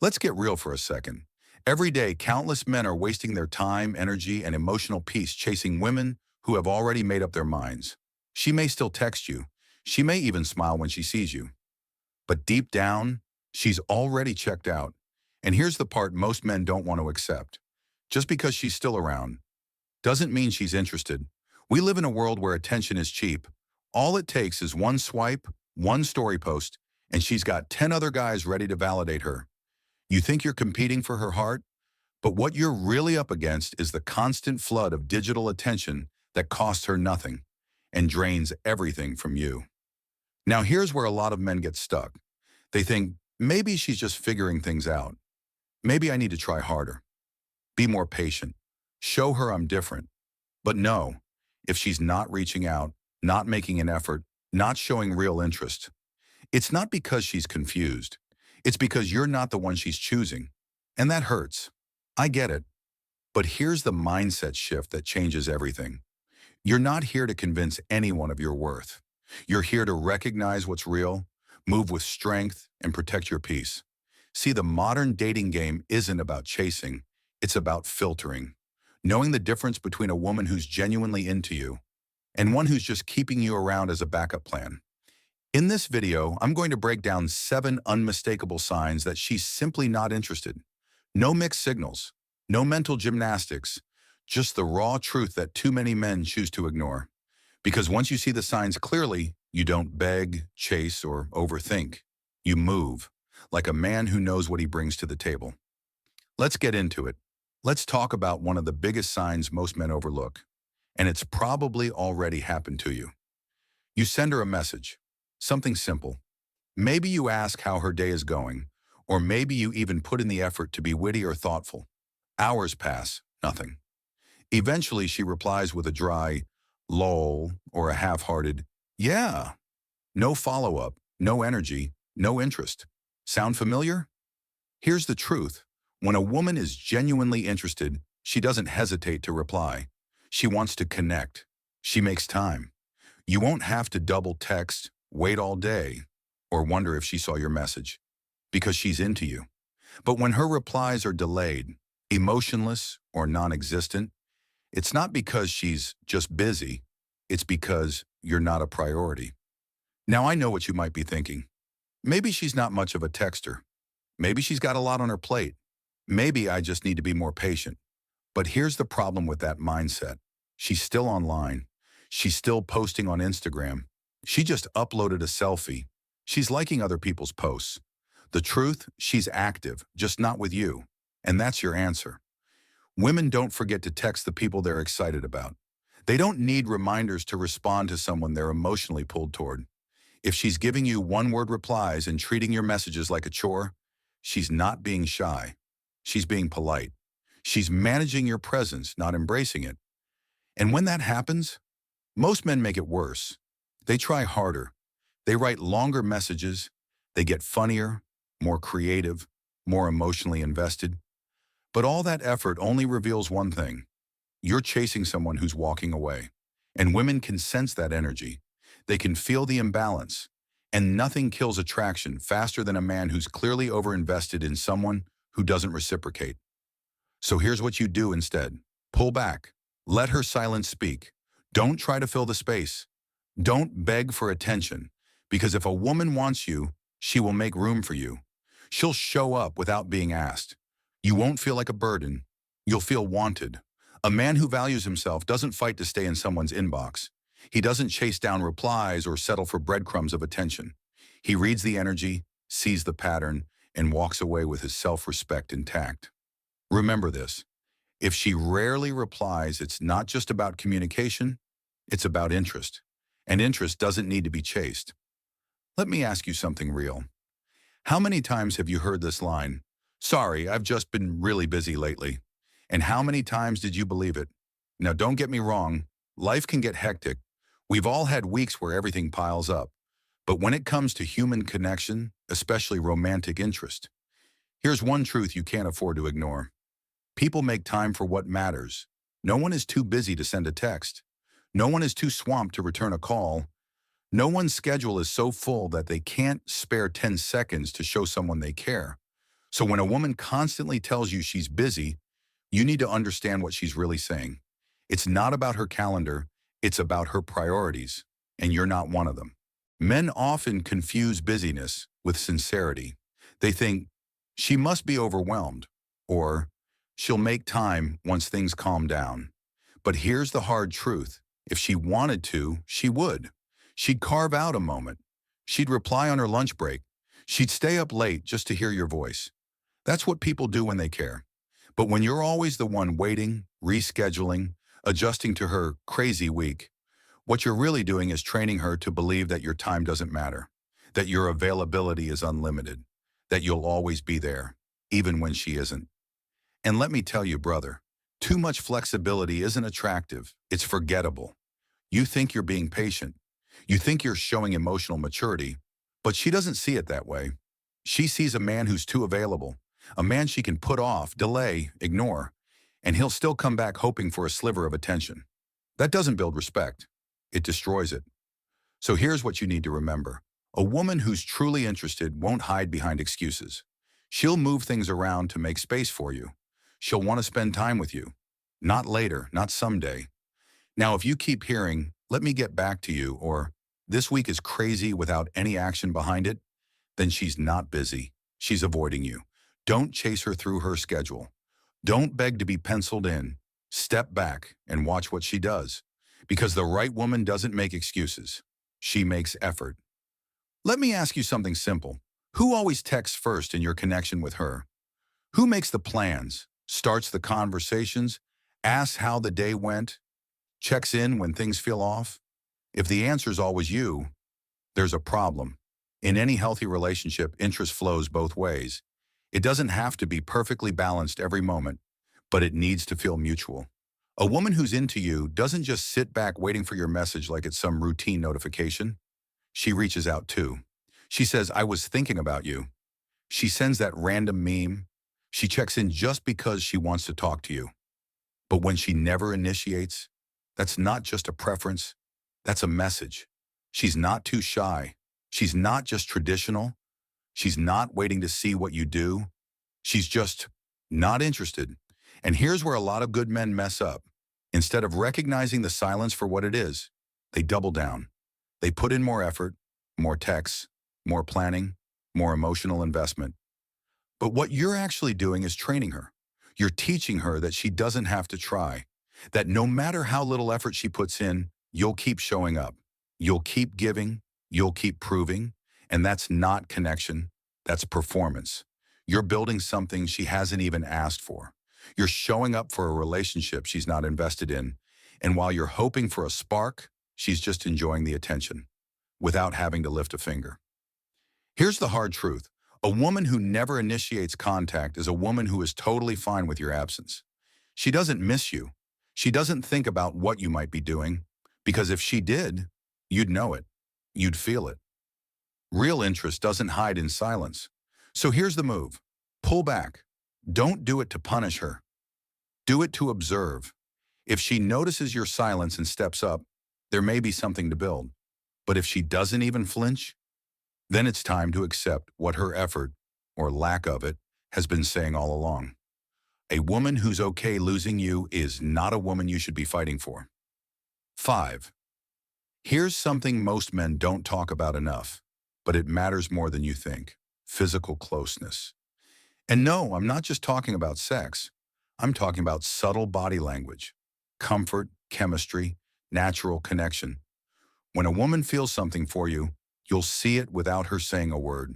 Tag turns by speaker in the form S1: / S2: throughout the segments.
S1: Let's get real for a second. Every day, countless men are wasting their time, energy, and emotional peace chasing women who have already made up their minds. She may still text you. She may even smile when she sees you. But deep down, she's already checked out. And here's the part most men don't want to accept. Just because she's still around doesn't mean she's interested. We live in a world where attention is cheap. All it takes is one swipe, one story post, and she's got 10 other guys ready to validate her. You think you're competing for her heart, but what you're really up against is the constant flood of digital attention that costs her nothing and drains everything from you. Now here's where a lot of men get stuck. They think, maybe she's just figuring things out. Maybe I need to try harder. Be more patient. Show her I'm different. But no, if she's not reaching out, not making an effort, not showing real interest, it's not because she's confused. It's because you're not the one she's choosing. And that hurts. I get it. But here's the mindset shift that changes everything. You're not here to convince anyone of your worth. You're here to recognize what's real, move with strength, and protect your peace. See, the modern dating game isn't about chasing. It's about filtering. Knowing the difference between a woman who's genuinely into you and one who's just keeping you around as a backup plan. In this video, I'm going to break down 7 unmistakable signs that she's simply not interested. No mixed signals, no mental gymnastics, just the raw truth that too many men choose to ignore. Because once you see the signs clearly, you don't beg, chase, or overthink. You move, like a man who knows what he brings to the table. Let's get into it. Let's talk about one of the biggest signs most men overlook, and it's probably already happened to you. You send her a message, something simple. Maybe you ask how her day is going, or maybe you even put in the effort to be witty or thoughtful. Hours pass, nothing. Eventually, she replies with a dry, lol, or a half-hearted, yeah. No follow-up, no energy, no interest. Sound familiar? Here's the truth. When a woman is genuinely interested, she doesn't hesitate to reply. She wants to connect. She makes time. You won't have to double text, wait all day, or wonder if she saw your message, because she's into you. But when her replies are delayed, emotionless, or non-existent, it's not because she's just busy. It's because you're not a priority. Now I know what you might be thinking. Maybe she's not much of a texter. Maybe she's got a lot on her plate. Maybe I just need to be more patient. But here's the problem with that mindset. She's still online. She's still posting on Instagram. She just uploaded a selfie. She's liking other people's posts. The truth, she's active, just not with you. And that's your answer. Women don't forget to text the people they're excited about. They don't need reminders to respond to someone they're emotionally pulled toward. If she's giving you one-word replies and treating your messages like a chore, she's not being shy. She's being polite. She's managing your presence, not embracing it. And when that happens, most men make it worse. They try harder. They write longer messages. They get funnier, more creative, more emotionally invested. But all that effort only reveals one thing. You're chasing someone who's walking away. And women can sense that energy. They can feel the imbalance. And nothing kills attraction faster than a man who's clearly overinvested in someone who doesn't reciprocate. So here's what you do instead. Pull back. Let her silence speak. Don't try to fill the space. Don't beg for attention, because if a woman wants you, she will make room for you. She'll show up without being asked. You won't feel like a burden. You'll feel wanted. A man who values himself doesn't fight to stay in someone's inbox. He doesn't chase down replies or settle for breadcrumbs of attention. He reads the energy, sees the pattern, and walks away with his self-respect intact. Remember this. If she rarely replies, it's not just about communication, it's about interest. And interest doesn't need to be chased. Let me ask you something real. How many times have you heard this line, "Sorry, I've just been really busy lately"? And how many times did you believe it? Now, don't get me wrong, life can get hectic. We've all had weeks where everything piles up. But when it comes to human connection, especially romantic interest, here's one truth you can't afford to ignore. People make time for what matters. No one is too busy to send a text. No one is too swamped to return a call. No one's schedule is so full that they can't spare 10 seconds to show someone they care. So when a woman constantly tells you she's busy, you need to understand what she's really saying. It's not about her calendar, it's about her priorities, and you're not one of them. Men often confuse busyness with sincerity. They think, she must be overwhelmed, or she'll make time once things calm down. But here's the hard truth. If she wanted to, she would. She'd carve out a moment. She'd reply on her lunch break. She'd stay up late just to hear your voice. That's what people do when they care. But when you're always the one waiting, rescheduling, adjusting to her crazy week, what you're really doing is training her to believe that your time doesn't matter, that your availability is unlimited, that you'll always be there, even when she isn't. And let me tell you, brother, too much flexibility isn't attractive, it's forgettable. You think you're being patient. You think you're showing emotional maturity, but she doesn't see it that way. She sees a man who's too available, a man she can put off, delay, ignore, and he'll still come back hoping for a sliver of attention. That doesn't build respect. It destroys it. So here's what you need to remember. A woman who's truly interested won't hide behind excuses. She'll move things around to make space for you. She'll want to spend time with you. Not later, not someday. Now, if you keep hearing, let me get back to you, or this week is crazy without any action behind it, then she's not busy. She's avoiding you. Don't chase her through her schedule. Don't beg to be penciled in. Step back and watch what she does. Because the right woman doesn't make excuses. She makes effort. Let me ask you something simple. Who always texts first in your connection with her? Who makes the plans, starts the conversations, asks how the day went, checks in when things feel off? If the answer's always you, there's a problem. In any healthy relationship, interest flows both ways. It doesn't have to be perfectly balanced every moment, but it needs to feel mutual. A woman who's into you doesn't just sit back waiting for your message like it's some routine notification. She reaches out too. She says, I was thinking about you. She sends that random meme. She checks in just because she wants to talk to you. But when she never initiates, that's not just a preference, that's a message. She's not too shy. She's not just traditional. She's not waiting to see what you do. She's just not interested. And here's where a lot of good men mess up. Instead of recognizing the silence for what it is, they double down. They put in more effort, more texts, more planning, more emotional investment. But what you're actually doing is training her. You're teaching her that she doesn't have to try, that no matter how little effort she puts in, you'll keep showing up. You'll keep giving, you'll keep proving, and that's not connection, that's performance. You're building something she hasn't even asked for. You're showing up for a relationship she's not invested in, and while you're hoping for a spark, she's just enjoying the attention, without having to lift a finger. Here's the hard truth. A woman who never initiates contact is a woman who is totally fine with your absence. She doesn't miss you. She doesn't think about what you might be doing, because if she did, you'd know it. You'd feel it. Real interest doesn't hide in silence. So here's the move. Pull back. Don't do it to punish her. Do it to observe. If she notices your silence and steps up, there may be something to build. But if she doesn't even flinch, then it's time to accept what her effort, or lack of it, has been saying all along. A woman who's okay losing you is not a woman you should be fighting for. 5. Here's something most men don't talk about enough, but it matters more than you think. Physical closeness. And no, I'm not just talking about sex. I'm talking about subtle body language, comfort, chemistry, natural connection. When a woman feels something for you, you'll see it without her saying a word.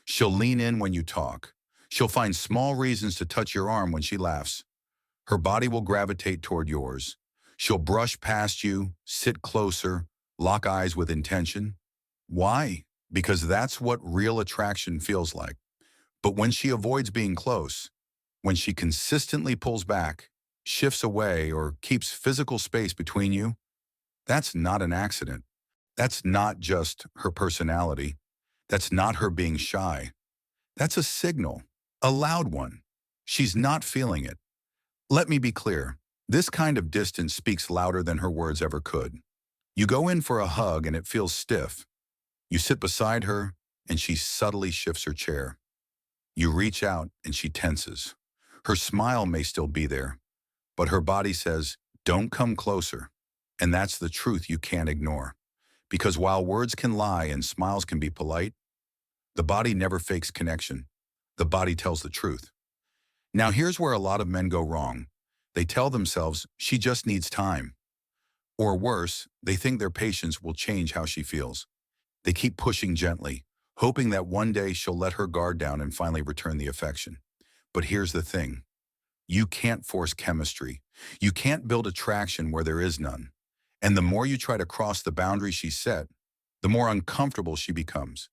S1: She'll lean in when you talk. She'll find small reasons to touch your arm when she laughs. Her body will gravitate toward yours. She'll brush past you, sit closer, lock eyes with intention. Why? Because that's what real attraction feels like. But when she avoids being close, when she consistently pulls back, shifts away, or keeps physical space between you, that's not an accident. That's not just her personality. That's not her being shy. That's a signal, a loud one. She's not feeling it. Let me be clear. This kind of distance speaks louder than her words ever could. You go in for a hug and it feels stiff. You sit beside her and she subtly shifts her chair. You reach out and she tenses. Her smile may still be there, but her body says, don't come closer. And that's the truth you can't ignore. Because while words can lie and smiles can be polite, the body never fakes connection. The body tells the truth. Now here's where a lot of men go wrong. They tell themselves she just needs time. Or worse, they think their patience will change how she feels. They keep pushing gently, hoping that one day she'll let her guard down and finally return the affection. But here's the thing. You can't force chemistry. You can't build attraction where there is none. And the more you try to cross the boundary she set, the more uncomfortable she becomes.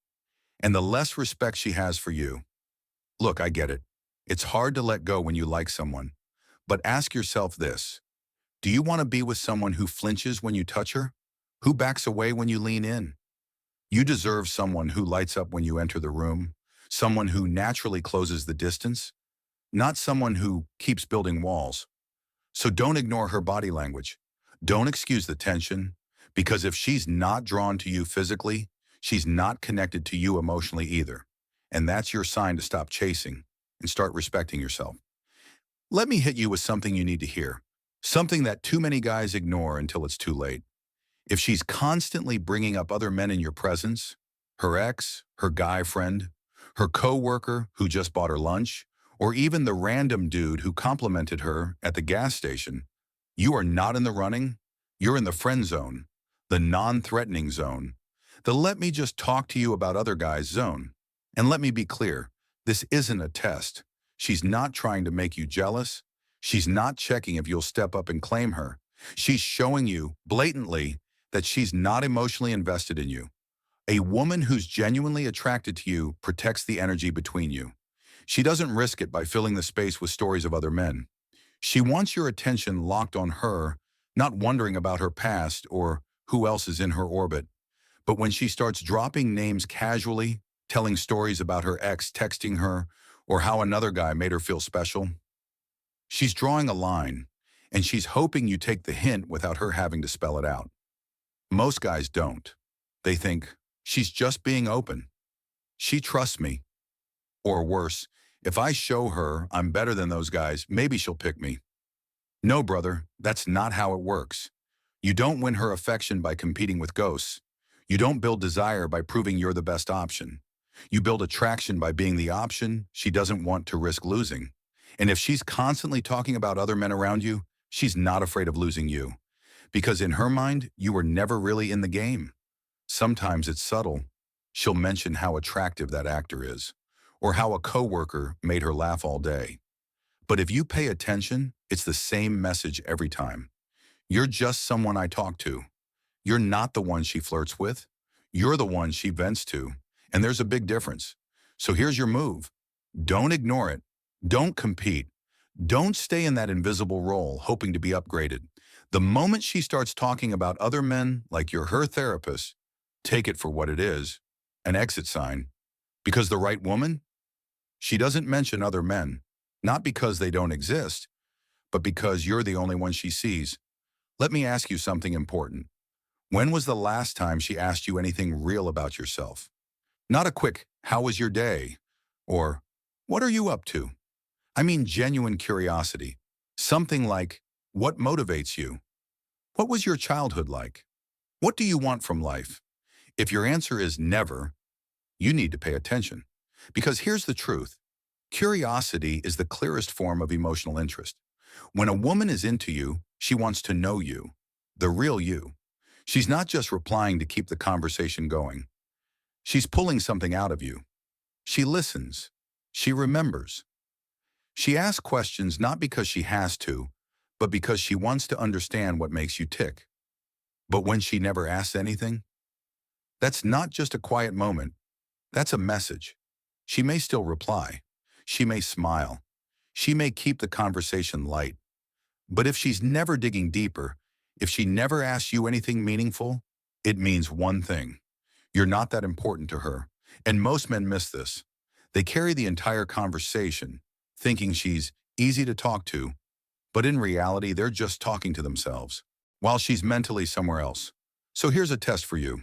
S1: And the less respect she has for you. Look, I get it. It's hard to let go when you like someone. But ask yourself this. Do you want to be with someone who flinches when you touch her? Who backs away when you lean in? You deserve someone who lights up when you enter the room, someone who naturally closes the distance, not someone who keeps building walls. So don't ignore her body language. Don't excuse the tension, because if she's not drawn to you physically, she's not connected to you emotionally either. And that's your sign to stop chasing and start respecting yourself. Let me hit you with something you need to hear, something that too many guys ignore until it's too late. If she's constantly bringing up other men in your presence, her ex, her guy friend, her coworker who just bought her lunch, or even the random dude who complimented her at the gas station, you are not in the running. You're in the friend zone, the non-threatening zone, the let me just talk to you about other guys zone. And let me be clear, this isn't a test. She's not trying to make you jealous. She's not checking if you'll step up and claim her. She's showing you blatantly that she's not emotionally invested in you. A woman who's genuinely attracted to you protects the energy between you. She doesn't risk it by filling the space with stories of other men. She wants your attention locked on her, not wondering about her past or who else is in her orbit. But when she starts dropping names casually, telling stories about her ex texting her, or how another guy made her feel special, she's drawing a line, and she's hoping you take the hint without her having to spell it out. Most guys don't. They think, she's just being open. She trusts me. Or worse, if I show her I'm better than those guys, maybe she'll pick me. No, brother, that's not how it works. You don't win her affection by competing with ghosts. You don't build desire by proving you're the best option. You build attraction by being the option she doesn't want to risk losing. And if she's constantly talking about other men around you, she's not afraid of losing you. Because in her mind, you were never really in the game. Sometimes it's subtle. She'll mention how attractive that actor is, or how a coworker made her laugh all day. But if you pay attention, it's the same message every time. You're just someone I talk to. You're not the one she flirts with. You're the one she vents to. And there's a big difference. So here's your move. Don't ignore it. Don't compete. Don't stay in that invisible role hoping to be upgraded. The moment she starts talking about other men like you're her therapist, take it for what it is, an exit sign. Because the right woman, she doesn't mention other men, not because they don't exist, but because you're the only one she sees. Let me ask you something important. When was the last time she asked you anything real about yourself? Not a quick, how was your day? Or, what are you up to? I mean genuine curiosity. Something like, what motivates you? What was your childhood like? What do you want from life? If your answer is never, you need to pay attention. Because here's the truth. Curiosity is the clearest form of emotional interest. When a woman is into you, she wants to know you, the real you. She's not just replying to keep the conversation going. She's pulling something out of you. She listens. She remembers. She asks questions not because she has to, but because she wants to understand what makes you tick. But when she never asks anything, that's not just a quiet moment. That's a message. She may still reply. She may smile. She may keep the conversation light. But if she's never digging deeper, if she never asks you anything meaningful, it means one thing. You're not that important to her. And most men miss this. They carry the entire conversation, thinking she's easy to talk to, but in reality, they're just talking to themselves, while she's mentally somewhere else. So here's a test for you.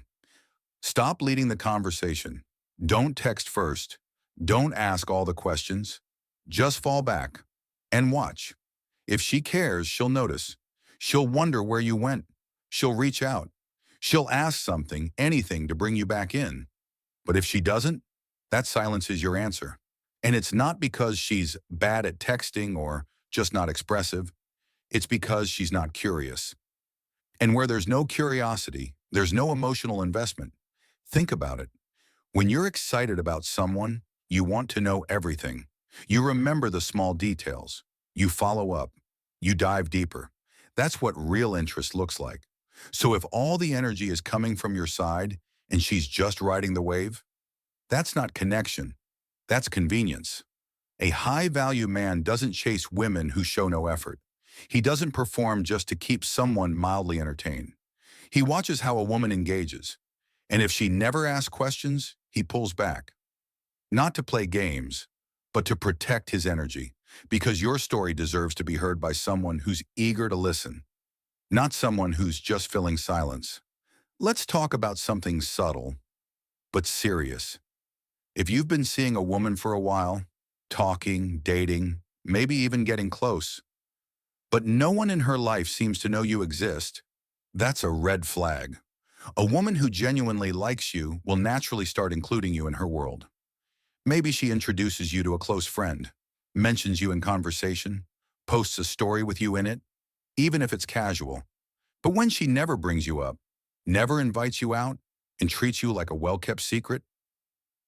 S1: Stop leading the conversation. Don't text first. Don't ask all the questions. Just fall back and watch. If she cares, she'll notice. She'll wonder where you went. She'll reach out. She'll ask something, anything to bring you back in. But if she doesn't, that silence is your answer. And it's not because she's bad at texting or just not expressive. It's because she's not curious. And where there's no curiosity, there's no emotional investment. Think about it. When you're excited about someone, you want to know everything. You remember the small details. You follow up. You dive deeper. That's what real interest looks like. So if all the energy is coming from your side and she's just riding the wave, that's not connection. That's convenience. A high-value man doesn't chase women who show no effort. He doesn't perform just to keep someone mildly entertained. He watches how a woman engages. And if she never asks questions, he pulls back. Not to play games, but to protect his energy. Because your story deserves to be heard by someone who's eager to listen, not someone who's just filling silence. Let's talk about something subtle, but serious. If you've been seeing a woman for a while, talking, dating, maybe even getting close, but no one in her life seems to know you exist, that's a red flag. A woman who genuinely likes you will naturally start including you in her world. Maybe she introduces you to a close friend, mentions you in conversation, posts a story with you in it, even if it's casual. But when she never brings you up, never invites you out, and treats you like a well-kept secret,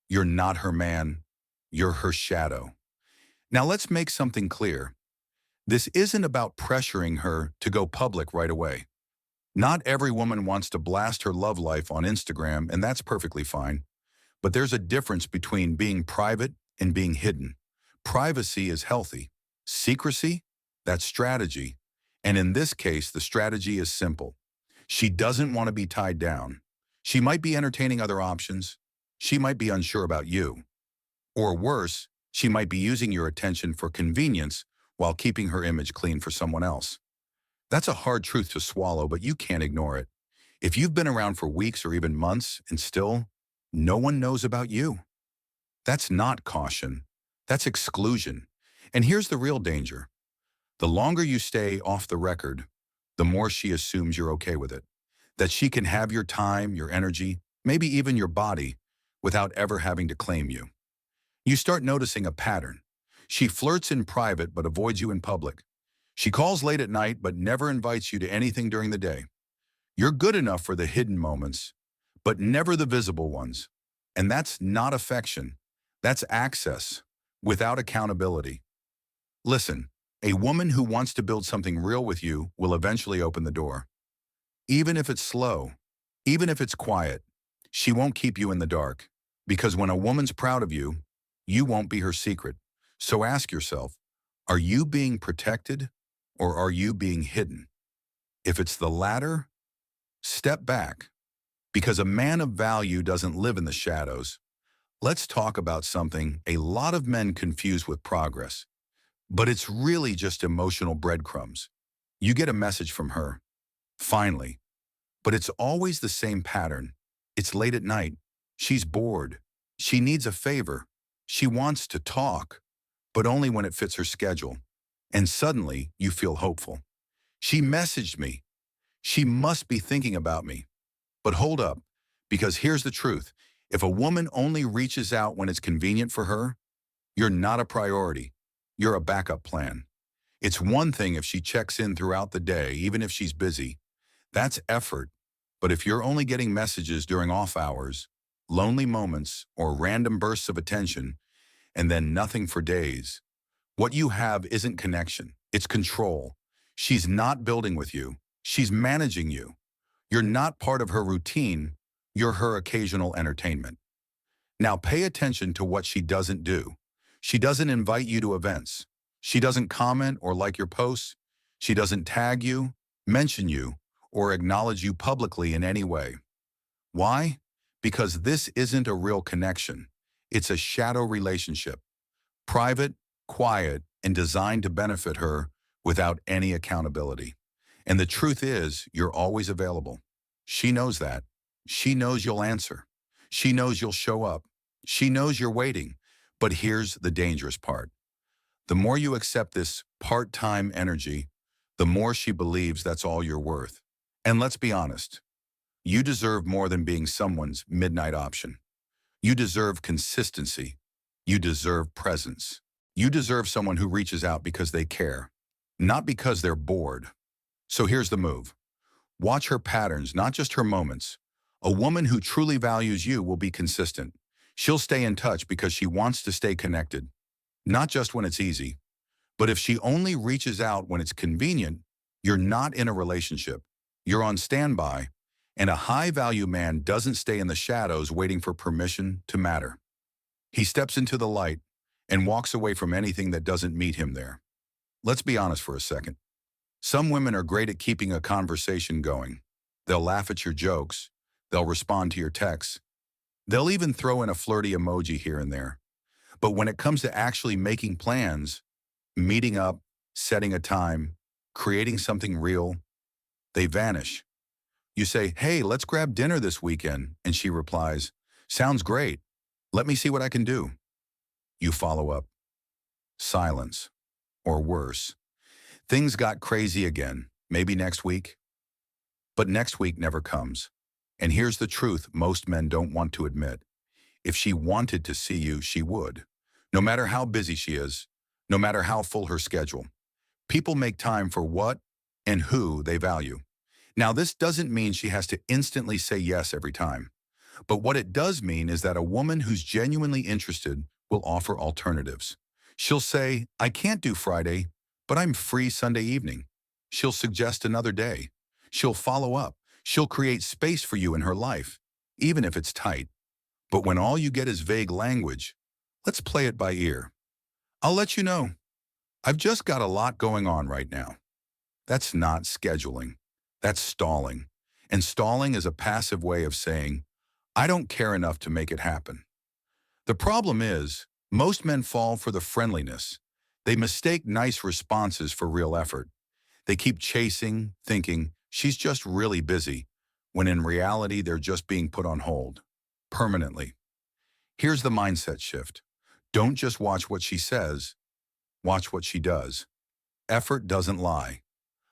S1: you're not her man, you're her shadow. Now let's make something clear. This isn't about pressuring her to go public right away. Not every woman wants to blast her love life on Instagram, and that's perfectly fine. But there's a difference between being private and being hidden. Privacy is healthy. Secrecy, that's strategy. And in this case, the strategy is simple. She doesn't want to be tied down. She might be entertaining other options. She might be unsure about you. Or worse, she might be using your attention for convenience while keeping her image clean for someone else. That's a hard truth to swallow, but you can't ignore it. If you've been around for weeks or even months and still no one knows about you, that's not caution. That's exclusion. And here's the real danger. The longer you stay off the record, the more she assumes you're okay with it. That she can have your time, your energy, maybe even your body, without ever having to claim you. You start noticing a pattern. She flirts in private but avoids you in public. She calls late at night but never invites you to anything during the day. You're good enough for the hidden moments, but never the visible ones. And that's not affection. That's access, without accountability. Listen, a woman who wants to build something real with you will eventually open the door. Even if it's slow, even if it's quiet, she won't keep you in the dark. Because when a woman's proud of you, you won't be her secret. So ask yourself, are you being protected or are you being hidden? If it's the latter, step back. Because a man of value doesn't live in the shadows. Let's talk about something a lot of men confuse with progress. But it's really just emotional breadcrumbs. You get a message from her, finally. But it's always the same pattern. It's late at night. She's bored. She needs a favor. She wants to talk, but only when it fits her schedule. And suddenly, you feel hopeful. She messaged me. She must be thinking about me. But hold up, because here's the truth. If a woman only reaches out when it's convenient for her, you're not a priority. You're a backup plan. It's one thing if she checks in throughout the day, even if she's busy. That's effort. But if you're only getting messages during off hours, lonely moments, or random bursts of attention, and then nothing for days, what you have isn't connection. It's control. She's not building with you. She's managing you. You're not part of her routine. You're her occasional entertainment. Now pay attention to what she doesn't do. She doesn't invite you to events. She doesn't comment or like your posts. She doesn't tag you, mention you, or acknowledge you publicly in any way. Why? Because this isn't a real connection. It's a shadow relationship. Private, quiet, and designed to benefit her without any accountability. And the truth is, you're always available. She knows that. She knows you'll answer. She knows you'll show up. She knows you're waiting. But here's the dangerous part. The more you accept this part-time energy, the more she believes that's all you're worth. And let's be honest, you deserve more than being someone's midnight option. You deserve consistency. You deserve presence. You deserve someone who reaches out because they care, not because they're bored. So here's the move. Watch her patterns, not just her moments. A woman who truly values you will be consistent. She'll stay in touch because she wants to stay connected, not just when it's easy. But if she only reaches out when it's convenient, you're not in a relationship. You're on standby, and a high-value man doesn't stay in the shadows waiting for permission to matter. He steps into the light and walks away from anything that doesn't meet him there. Let's be honest for a second. Some women are great at keeping a conversation going. They'll laugh at your jokes. They'll respond to your texts. They'll even throw in a flirty emoji here and there. But when it comes to actually making plans, meeting up, setting a time, creating something real, they vanish. You say, "Hey, let's grab dinner this weekend," and she replies, "Sounds great. Let me see what I can do." You follow up. Silence. Or worse. Things got crazy again, maybe next week. But next week never comes. And here's the truth most men don't want to admit. If she wanted to see you, she would. No matter how busy she is, no matter how full her schedule. People make time for what and who they value. Now, this doesn't mean she has to instantly say yes every time. But what it does mean is that a woman who's genuinely interested will offer alternatives. She'll say, "I can't do Friday, but I'm free Sunday evening." She'll suggest another day. She'll follow up. She'll create space for you in her life, even if it's tight. But when all you get is vague language, let's play it by ear. "I'll let you know. I've just got a lot going on right now." That's not scheduling. That's stalling. And stalling is a passive way of saying, "I don't care enough to make it happen." The problem is, most men fall for the friendliness. They mistake nice responses for real effort. They keep chasing, thinking, "She's just really busy," when in reality they're just being put on hold. Permanently. Here's the mindset shift. Don't just watch what she says, watch what she does. Effort doesn't lie.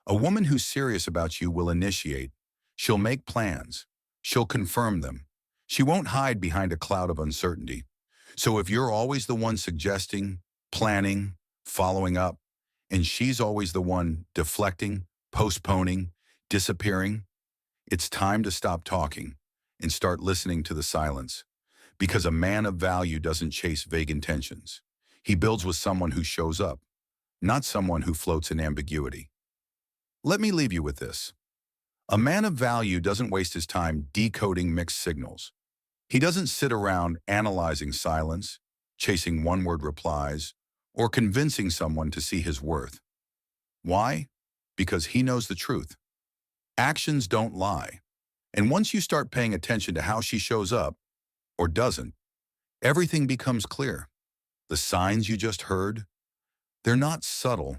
S1: A woman who's serious about you will initiate. She'll make plans. She'll confirm them. She won't hide behind a cloud of uncertainty. So if you're always the one suggesting, planning, following up, and she's always the one deflecting, postponing, disappearing, it's time to stop talking and start listening to the silence. Because a man of value doesn't chase vague intentions. He builds with someone who shows up, not someone who floats in ambiguity. Let me leave you with this. A man of value doesn't waste his time decoding mixed signals. He doesn't sit around analyzing silence, chasing one-word replies, or convincing someone to see his worth. Why? Because he knows the truth. Actions don't lie. And once you start paying attention to how she shows up, or doesn't, everything becomes clear. The signs you just heard, they're not subtle.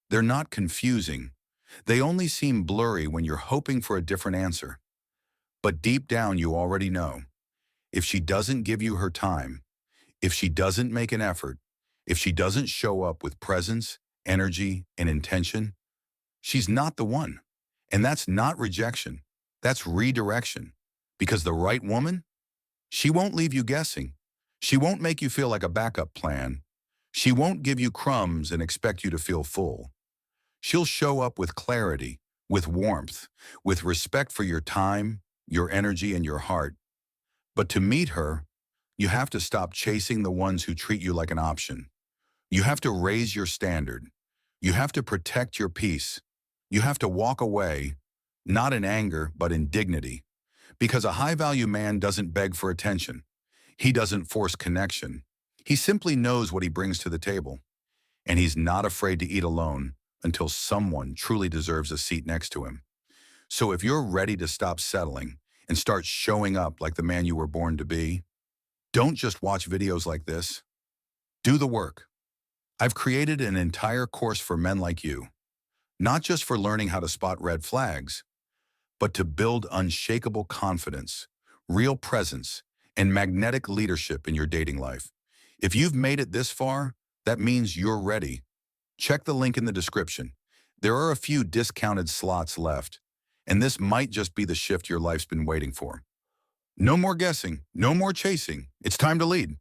S1: They're not confusing. They only seem blurry when you're hoping for a different answer. But deep down, you already know. If she doesn't give you her time, if she doesn't make an effort, if she doesn't show up with presence, energy, and intention, she's not the one. And that's not rejection. That's redirection. Because the right woman, she won't leave you guessing. She won't make you feel like a backup plan. She won't give you crumbs and expect you to feel full. She'll show up with clarity, with warmth, with respect for your time, your energy, and your heart. But to meet her, you have to stop chasing the ones who treat you like an option. You have to raise your standard. You have to protect your peace. You have to walk away, not in anger, but in dignity. Because a high-value man doesn't beg for attention. He doesn't force connection. He simply knows what he brings to the table. And he's not afraid to eat alone until someone truly deserves a seat next to him. So if you're ready to stop settling and start showing up like the man you were born to be, don't just watch videos like this. Do the work. I've created an entire course for men like you, not just for learning how to spot red flags, but to build unshakable confidence, real presence, and magnetic leadership in your dating life. If you've made it this far, that means you're ready. Check the link in the description. There are a few discounted slots left, and this might just be the shift your life's been waiting for. No more guessing, no more chasing. It's time to lead.